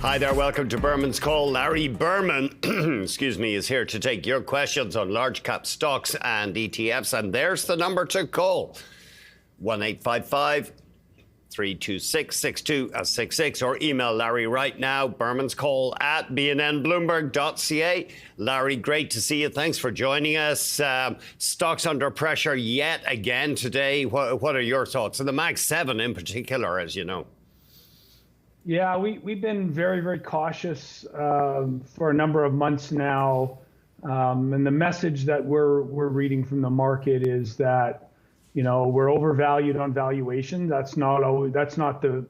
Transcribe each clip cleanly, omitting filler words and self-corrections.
Hi there, welcome to Berman's Call. Larry Berman, excuse me, is here to take your questions on large cap stocks and ETFs. And there's the number to call. 1-855-326-6266 or email Larry right now, Berman's Call at BNNBloomberg.ca. Larry, great to see you. Thanks for joining us. Stocks under pressure yet again today. What are your thoughts? And the Mag 7 in particular, as you know. Yeah, we've been very, very cautious for a number of months now. And the message that we're reading from the market is that, you know, we're overvalued on valuation. That's not the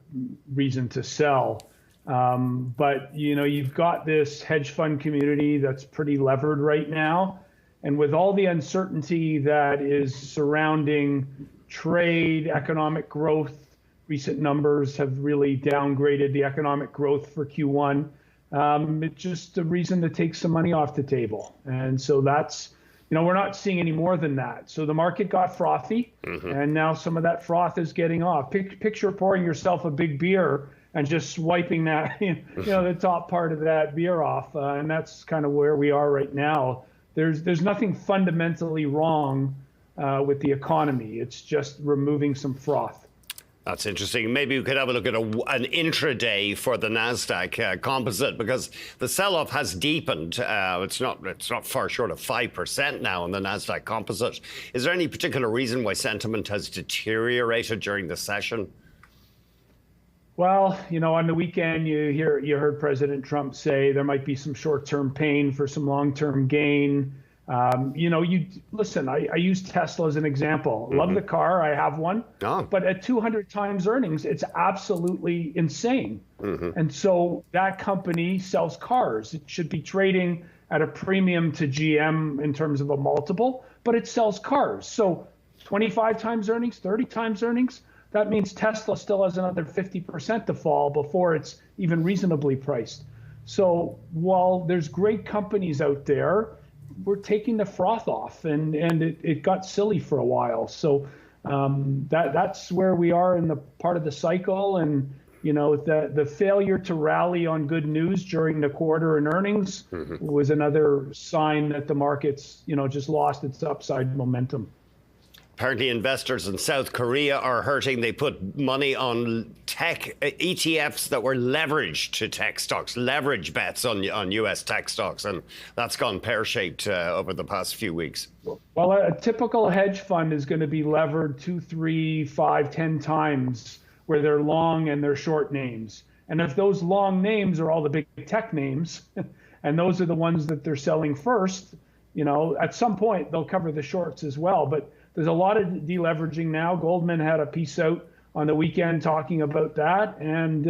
reason to sell. But, you know, you've got this hedge fund community that's pretty levered right now. And with all the uncertainty that is surrounding trade, economic growth, recent numbers have really downgraded the economic growth for Q1. It's just a reason to take some money off the table. And so that's, you know, we're not seeing any more than that. So the market got frothy, and now some of that froth is getting off. Picture pouring yourself a big beer and just swiping that, you know, the top part of that beer off. And that's kind of where we are right now. There's nothing fundamentally wrong with the economy. It's just removing some froth. That's interesting. Maybe we could have a look at an intraday for the Nasdaq composite, because the sell-off has deepened. It's not far short of 5% now on the Nasdaq composite. Is there any particular reason why sentiment has deteriorated during the session? Well, you know, on the weekend, you heard President Trump say there might be some short-term pain for some long-term gain. You know, listen, I use Tesla as an example. Love the car. I have one. But at 200 times earnings, it's absolutely insane. And so that company sells cars. It should be trading at a premium to GM in terms of a multiple, but it sells cars. So 25 times earnings, 30 times earnings, that means Tesla still has another 50% to fall before it's even reasonably priced. So while there's great companies out there, we're taking the froth off, and it got silly for a while. So that's where we are in the part of the cycle. And, you know, the failure to rally on good news during the quarter and earnings was another sign that the market's, you know, just lost its upside momentum. Apparently investors in South Korea are hurting. They put money on tech ETFs that were leveraged to tech stocks, leverage bets on US tech stocks, and that's gone pear-shaped over the past few weeks. Well, a typical hedge fund is going to be levered 2, 3, 5, 10 times where they're long and they're short names. And if those long names are all the big tech names, and those are the ones that they're selling first, you know, at some point they'll cover the shorts as well. But there's a lot of deleveraging now. Goldman had a piece out on the weekend talking about that, and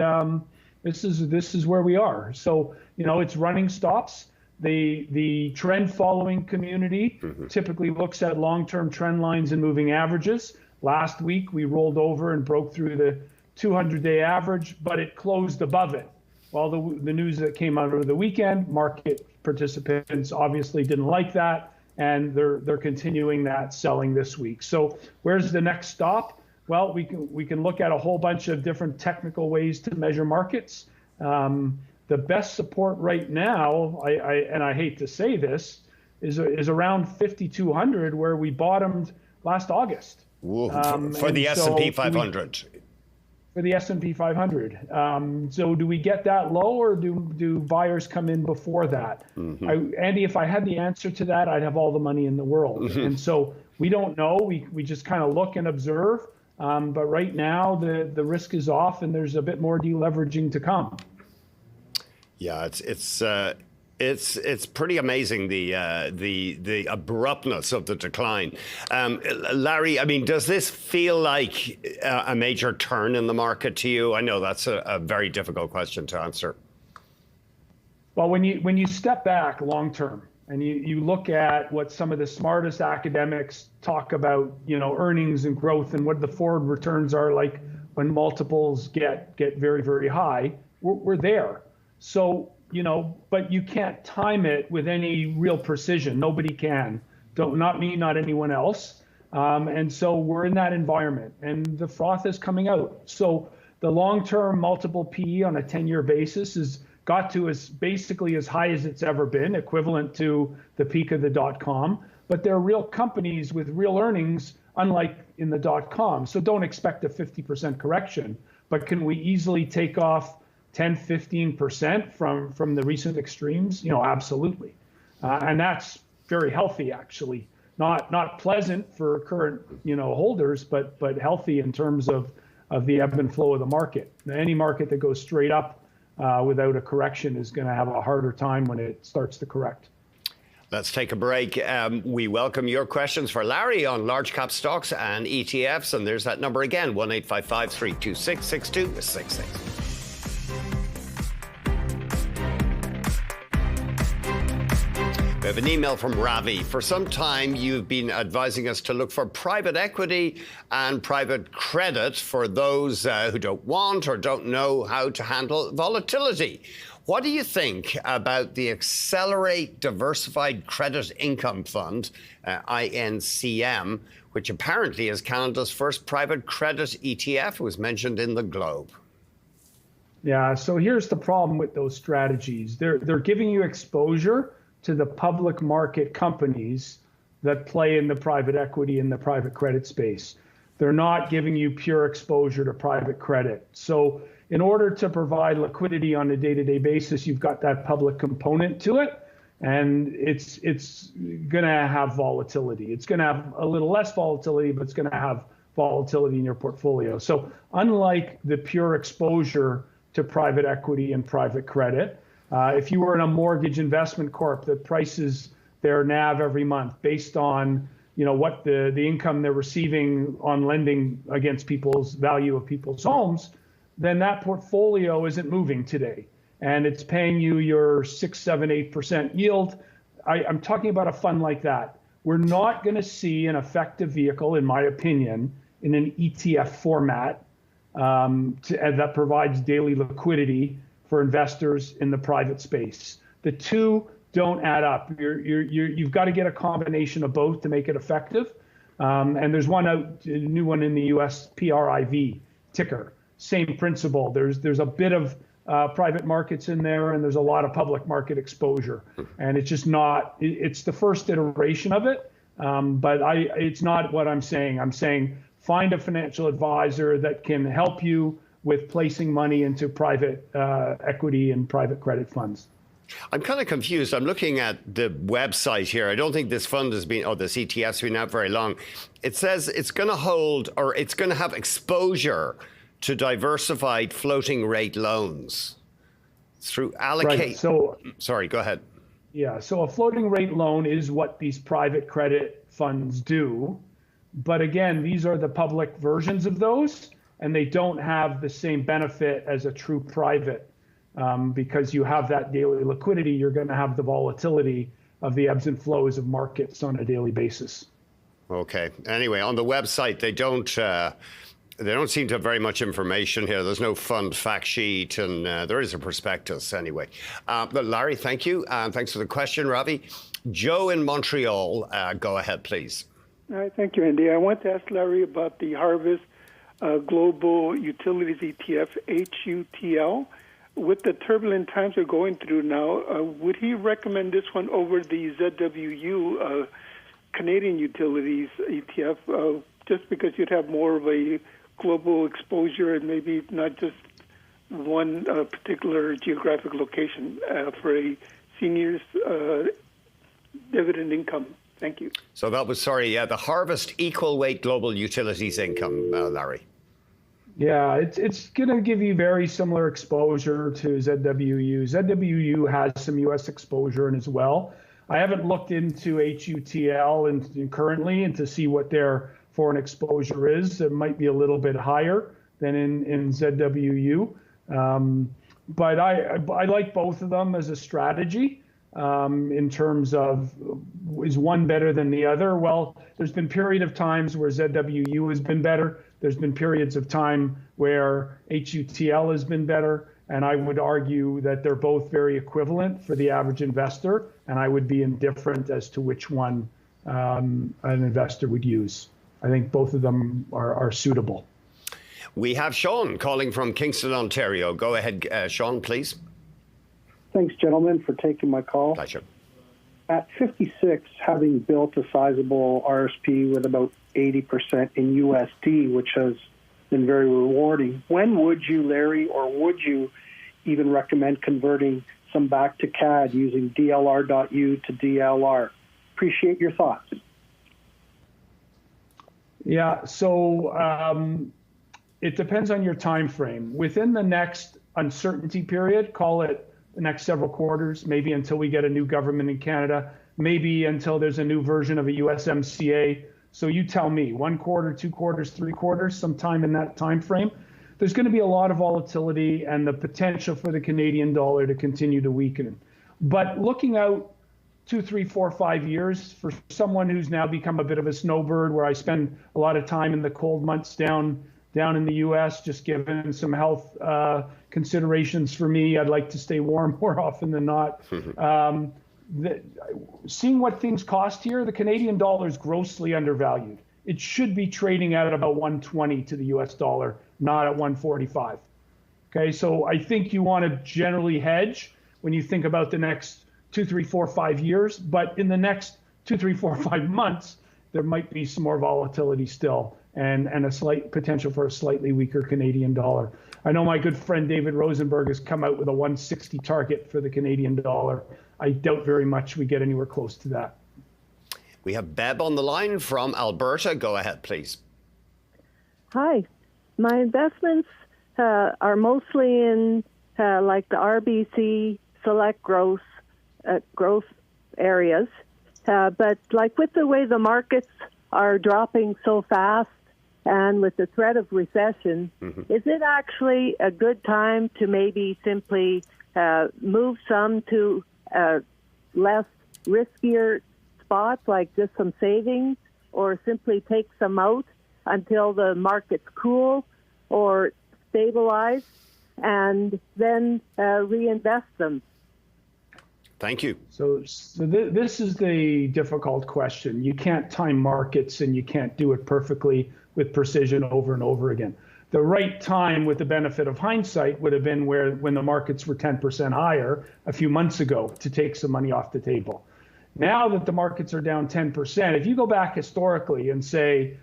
this is where we are. So, you know, it's running stops. The trend following community typically looks at long-term trend lines and moving averages. Last week we rolled over and broke through the 200-day average, but it closed above it. Well, the news that came out over the weekend, market participants obviously didn't like that, and they're continuing that selling this week. So where's the next stop? Well, we can look at a whole bunch of different technical ways to measure markets. The best support right now, and I hate to say this, is around 5,200, where we bottomed last August. For the S&P 500. For the S&P 500. So do we get that low, or do buyers come in before that? Andy, if I had the answer to that, I'd have all the money in the world. And so we don't know. We just kind of look and observe. But right now, the risk is off, and there's a bit more deleveraging to come. Yeah, it's pretty amazing, the abruptness of the decline. Larry, I mean, does this feel like a major turn in the market to you? I know that's a very difficult question to answer. Well, when you step back long term and you look at what some of the smartest academics talk about, you know, earnings and growth and what the forward returns are like when multiples get very, very high, we're there. So, you know, but you can't time it with any real precision. Nobody can. Not me, not anyone else. And so we're in that environment, and the froth is coming out. So the long-term multiple PE on a 10-year basis is got to basically as high as it's ever been, equivalent to the peak of the dot-com. But they're real companies with real earnings, unlike in the dot-com. So don't expect a 50% correction. But can we easily take off 10, 15% from the recent extremes? Absolutely. And that's very healthy, actually. Not pleasant for current, holders, but healthy in terms of the ebb and flow of the market. Any market that goes straight up without a correction is going to have a harder time when it starts to correct. Let's take a break. We welcome your questions for Larry on large cap stocks and ETFs. And there's that number again, 1-855-326-6266. We have an email from Ravi. For some time, you've been advising us to look for private equity and private credit for those who don't want or don't know how to handle volatility. What do you think about the Accelerate Diversified Credit Income Fund, INCM, which apparently is Canada's first private credit ETF? It was mentioned in the Globe. Yeah, so here's the problem with those strategies. They're giving you exposure to the public market companies that play in the private equity and the private credit space. They're not giving you pure exposure to private credit. So in order to provide liquidity on a day-to-day basis, you've got that public component to it, and it's going to have volatility. It's going to have a little less volatility, but it's going to have volatility in your portfolio. So unlike the pure exposure to private equity and private credit, if you were in a mortgage investment corp that prices their NAV every month based on what the income they're receiving on lending against people's value of people's homes, then that portfolio isn't moving today, and it's paying you your 6, 7, 8% yield. I'm talking about a fund like that. We're not going to see an effective vehicle, in my opinion, in an ETF format that provides daily liquidity for investors in the private space. The two don't add up. You've got to get a combination of both to make it effective. And there's a new one in the US, PRIV, ticker. Same principle. There's a bit of private markets in there, and there's a lot of public market exposure. And it's just not. It's the first iteration of it, but it's not what I'm saying. I'm saying find a financial advisor that can help you with placing money into private equity and private credit funds. I'm kind of confused. I'm looking at the website here. I don't think this fund has been, this ETF's been out very long. It says it's going to hold, or it's going to have exposure to diversified floating rate loans through allocate. Right. So, sorry, go ahead. Yeah. So a floating rate loan is what these private credit funds do. But again, these are the public versions of those, and they don't have the same benefit as a true private. Because you have that daily liquidity, you're going to have the volatility of the ebbs and flows of markets on a daily basis. Okay. Anyway, on the website, they don't seem to have very much information here. There's no fund fact sheet, and there is a prospectus anyway. But Larry, thank you. Thanks for the question, Ravi. Joe in Montreal, go ahead, please. All right. Thank you, Andy. I want to ask Larry about the Harvest Global Utilities ETF, HUTL. With the turbulent times we're going through now, would he recommend this one over the ZWU Canadian Utilities ETF, just because you'd have more of a global exposure and maybe not just one particular geographic location for a senior's dividend income? Thank you. So that was, the Harvest Equal Weight Global Utilities Income, Larry. Yeah, it's going to give you very similar exposure to ZWU. ZWU has some U.S. exposure in as well. I haven't looked into HUTL currently and to see what their foreign exposure is. It might be a little bit higher than in ZWU. But I like both of them as a strategy in terms of, is one better than the other? Well, there's been period of times where ZWU has been better. There's been periods of time where HUTL has been better, and I would argue that they're both very equivalent for the average investor, and I would be indifferent as to which one an investor would use. I think both of them are suitable. We have Sean calling from Kingston, Ontario. Go ahead, Sean, please. Thanks, gentlemen, for taking my call. Pleasure. At 56, having built a sizable RSP with about 80% in USD, which has been very rewarding, when would you, Larry, or would you even recommend converting some back to CAD using DLR.U to DLR? Appreciate your thoughts. Yeah, so it depends on your time frame. Within the next uncertainty period, call it the next several quarters, maybe until we get a new government in Canada, maybe until there's a new version of a USMCA. So you tell me, 1 quarter, 2 quarters, 3 quarters, sometime in that time frame. There's going to be a lot of volatility and the potential for the Canadian dollar to continue to weaken. But looking out 2, 3, 4, 5 years, for someone who's now become a bit of a snowbird, where I spend a lot of time in the cold months down in the U.S., just given some health considerations for me, I'd like to stay warm more often than not. Seeing what things cost here, the Canadian dollar is grossly undervalued. It should be trading at about 120 to the U.S. dollar, not at 145. Okay, so I think you want to generally hedge when you think about the next 2, 3, 4, 5 years, but in the next 2, 3, 4, 5 months, there might be some more volatility still, and a slight potential for a slightly weaker Canadian dollar. I know my good friend David Rosenberg has come out with a 160 target for the Canadian dollar. I doubt very much we get anywhere close to that. We have Beb on the line from Alberta. Go ahead, please. Hi. My investments are mostly in like the RBC select growth areas. But like with the way the markets are dropping so fast and with the threat of recession, is it actually a good time to maybe simply move some to less riskier spots, like just some savings, or simply take some out until the markets cool or stabilize and then reinvest them? Thank you. So this is the difficult question. You can't time markets and you can't do it perfectly with precision over and over again. The right time, with the benefit of hindsight, would have been when the markets were 10% higher a few months ago to take some money off the table. Now that the markets are down 10%, if you go back historically and say,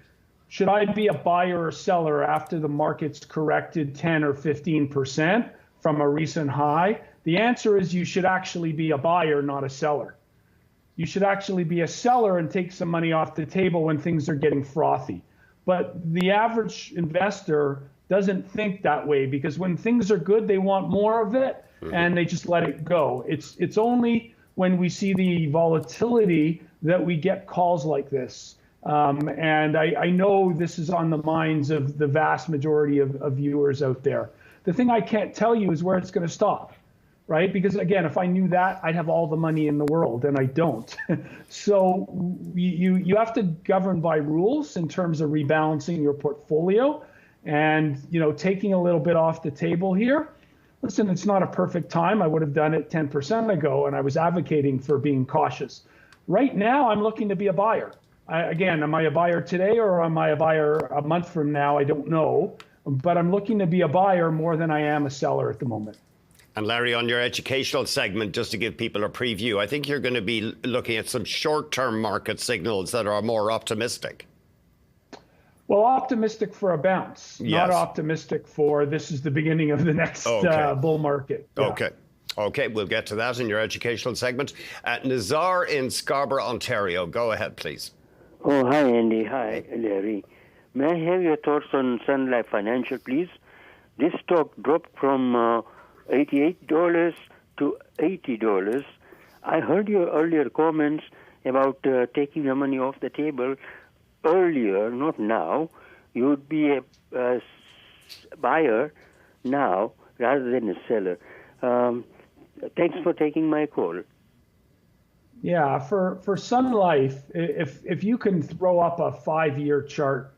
should I be a buyer or seller after the market's corrected 10 or 15% from a recent high? The answer is you should actually be a buyer, not a seller. You should actually be a seller and take some money off the table when things are getting frothy. But the average investor doesn't think that way, because when things are good, they want more of it and they just let it go. It's only when we see the volatility that we get calls like this. And I know this is on the minds of the vast majority of viewers out there. The thing I can't tell you is where it's going to stop, right? Because again, if I knew that, I'd have all the money in the world, and I don't. So you have to govern by rules in terms of rebalancing your portfolio, and taking a little bit off the table here. Listen, it's not a perfect time. I would have done it 10% ago, and I was advocating for being cautious. Right now, I'm looking to be a buyer. Again, am I a buyer today or am I a buyer a month from now? I don't know. But I'm looking to be a buyer more than I am a seller at the moment. And Larry, on your educational segment, just to give people a preview, I think you're going to be looking at some short-term market signals that are more optimistic. Well, optimistic for a bounce, yes. Not optimistic for this is the beginning of the next bull market. Yeah. Okay, we'll get to that in your educational segment. Nazar in Scarborough, Ontario. Go ahead, please. Oh, hi, Andy. Hi, Larry. May I have your thoughts on Sun Life Financial, please? This stock dropped from $88 to $80. I heard your earlier comments about taking the money off the table earlier, not now. You would be a buyer now rather than a seller. Thanks for taking my call. Yeah, for Sun Life, if you can throw up a 5-year chart,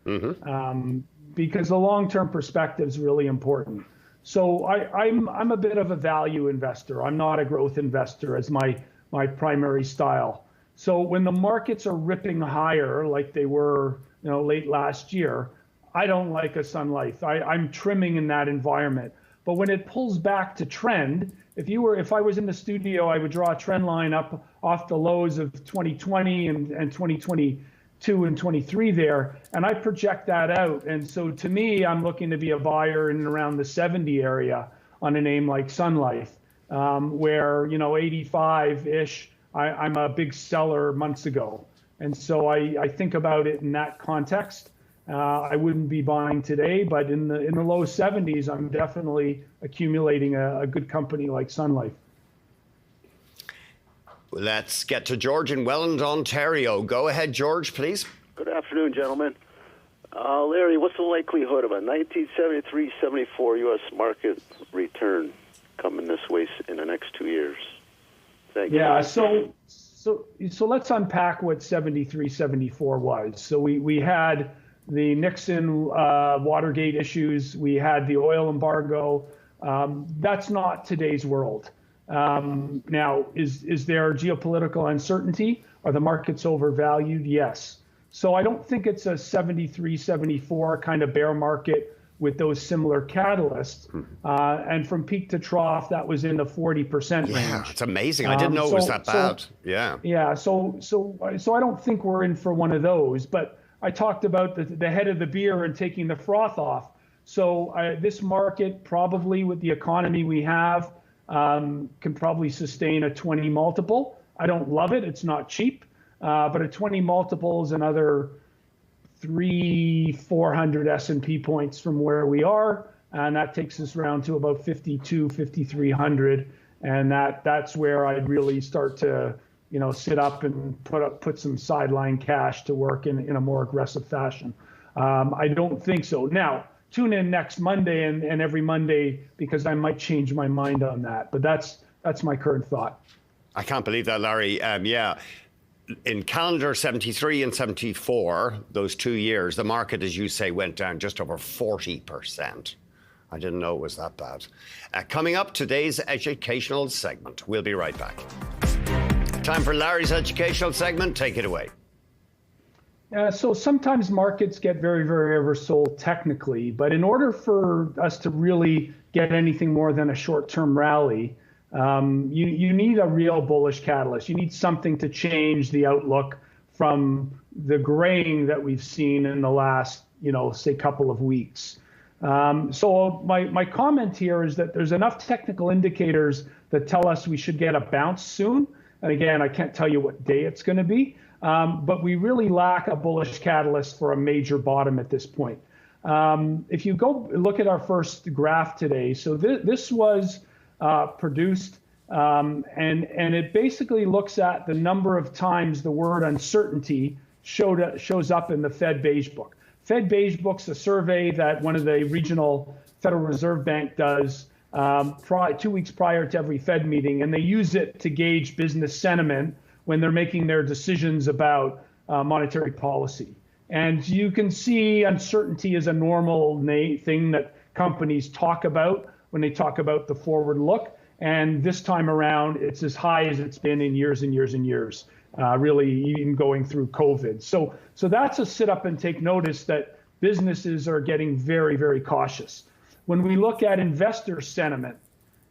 because the long-term perspective is really important. So I'm a bit of a value investor. I'm not a growth investor as my primary style. So when the markets are ripping higher, like they were, late last year, I don't like a Sun Life. I'm trimming in that environment. But when it pulls back to trend, if I was in the studio, I would draw a trend line up off the lows of 2020 and 2022 and 23 there, and I project that out. And so to me, I'm looking to be a buyer in around the 70 area on a name like Sun Life, where 85-ish, I'm a big seller months ago. And so I think about it in that context. I wouldn't be buying today, but in the low 70s, I'm definitely accumulating a good company like Sun Life. Let's get to George in Welland, Ontario. Go ahead, George, please. Good afternoon, gentlemen. Larry, what's the likelihood of a 1973-74 U.S. market return coming this way in the next 2 years? Thank you. Yeah, so let's unpack what 73-74 was. So we had the Nixon Watergate issues. We had the oil embargo. That's not today's world. Now, is there geopolitical uncertainty? Are the markets overvalued? Yes. So I don't think it's a 73-74 kind of bear market with those similar catalysts. And from peak to trough, that was in the 40% range. Yeah, it's amazing. I didn't know it was that bad. Yeah. So I don't think we're in for one of those. But I talked about the head of the beer and taking the froth off. So this market, probably with the economy we have, can probably sustain a 20 multiple. I don't love it. It's not cheap. But a 20 multiple is another 400 S&P points from where we are. And that takes us around to about 5,300. And that's where I'd really start to sit up and put some sideline cash to work in a more aggressive fashion. I don't think so. Now, tune in next Monday and every Monday because I might change my mind on that. But that's my current thought. I can't believe that, Larry. Yeah. In calendar 73 and 74, those 2 years, the market, as you say, went down just over 40%. I didn't know it was that bad. Coming up, today's educational segment. We'll be right back. Time for Larry's educational segment. Take it away. So sometimes markets get very, very oversold technically, but in order for us to really get anything more than a short-term rally, you need a real bullish catalyst. You need something to change the outlook from the graying that we've seen in the last, say, couple of weeks. So my comment here is that there's enough technical indicators that tell us we should get a bounce soon. And again, I can't tell you what day it's going to be, but we really lack a bullish catalyst for a major bottom at this point. If you go look at our first graph today, so this was produced, and it basically looks at the number of times the word uncertainty shows up in the Fed Beige Book. Fed Beige Book's a survey that one of the regional Federal Reserve Bank does 2 weeks prior to every Fed meeting, and they use it to gauge business sentiment when they're making their decisions about monetary policy. And you can see uncertainty is a normal thing that companies talk about when they talk about the forward look. And this time around, it's as high as it's been in years and years and years, really even going through COVID. So that's a sit up and take notice that businesses are getting very, very cautious. When we look at investor sentiment,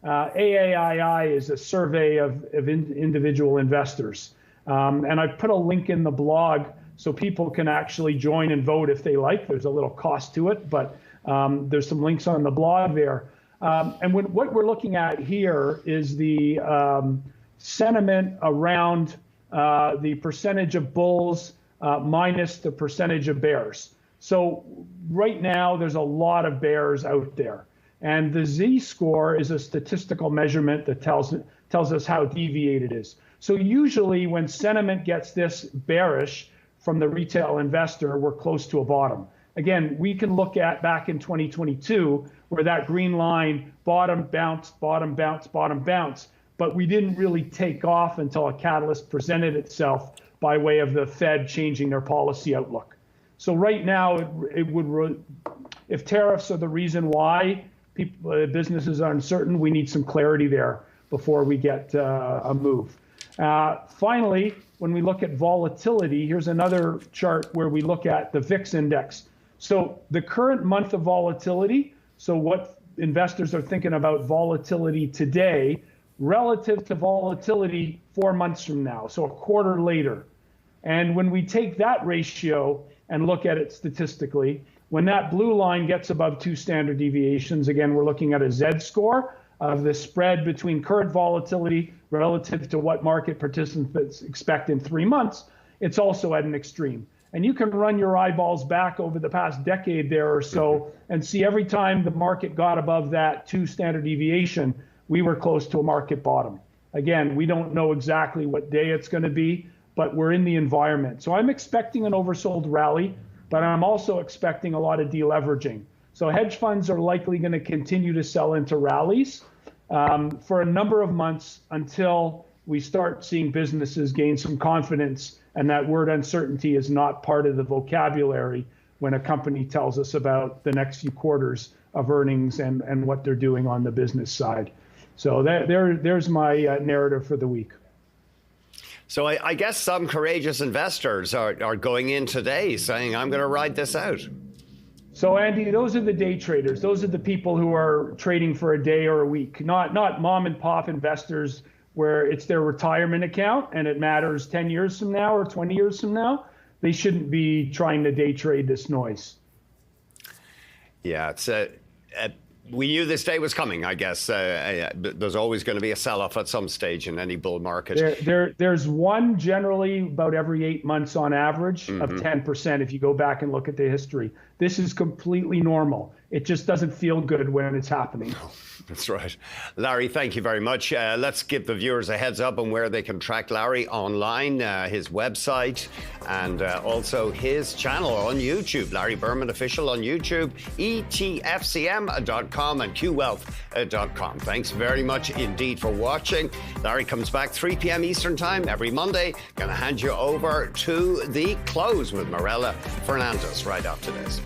AAII is a survey of individual investors. And I've put a link in the blog so people can actually join and vote if they like. There's a little cost to it, but there's some links on the blog there. And what we're looking at here is the sentiment around the percentage of bulls minus the percentage of bears. So right now, there's a lot of bears out there. And the Z-score is a statistical measurement that tells us how deviated it is. So usually when sentiment gets this bearish from the retail investor, we're close to a bottom. Again, we can look at back in 2022 where that green line bottom, bounce, bottom, bounce, bottom, bounce. But we didn't really take off until a catalyst presented itself by way of the Fed changing their policy outlook. So right now, if tariffs are the reason why businesses are uncertain, we need some clarity there before we get a move. Finally, when we look at volatility, here's another chart where we look at the VIX index. So the current month of volatility, so what investors are thinking about volatility today relative to volatility 4 months from now, so a quarter later. And when we take that ratio and look at it statistically, when that blue line gets above 2 standard deviations, again, we're looking at a Z-score of the spread between current volatility relative to what market participants expect in 3 months, it's also at an extreme. And you can run your eyeballs back over the past decade there or so and see every time the market got above that 2 standard deviation, we were close to a market bottom. Again, we don't know exactly what day it's going to be, but we're in the environment. So I'm expecting an oversold rally, but I'm also expecting a lot of deleveraging. So hedge funds are likely going to continue to sell into rallies for a number of months until we start seeing businesses gain some confidence, and that word uncertainty is not part of the vocabulary when a company tells us about the next few quarters of earnings and what they're doing on the business side. So there's my narrative for the week. So I guess some courageous investors are going in today saying, I'm going to ride this out. So, Andy, those are the day traders. Those are the people who are trading for a day or a week, not mom and pop investors where it's their retirement account and it matters 10 years from now or 20 years from now. They shouldn't be trying to day trade this noise. Yeah, it's we knew this day was coming, I guess. There's always going to be a sell-off at some stage in any bull market. There's one generally about every 8 months on average of 10% if you go back and look at the history. This is completely normal. It just doesn't feel good when it's happening. That's right. Larry, thank you very much. Let's give the viewers a heads up on where they can track Larry online, his website, and also his channel on YouTube, Larry Berman Official on YouTube, etfcm.com and qwealth.com. Thanks very much indeed for watching. Larry comes back 3 p.m. Eastern Time every Monday. Going to hand you over to the close with Morella Fernandez right after this.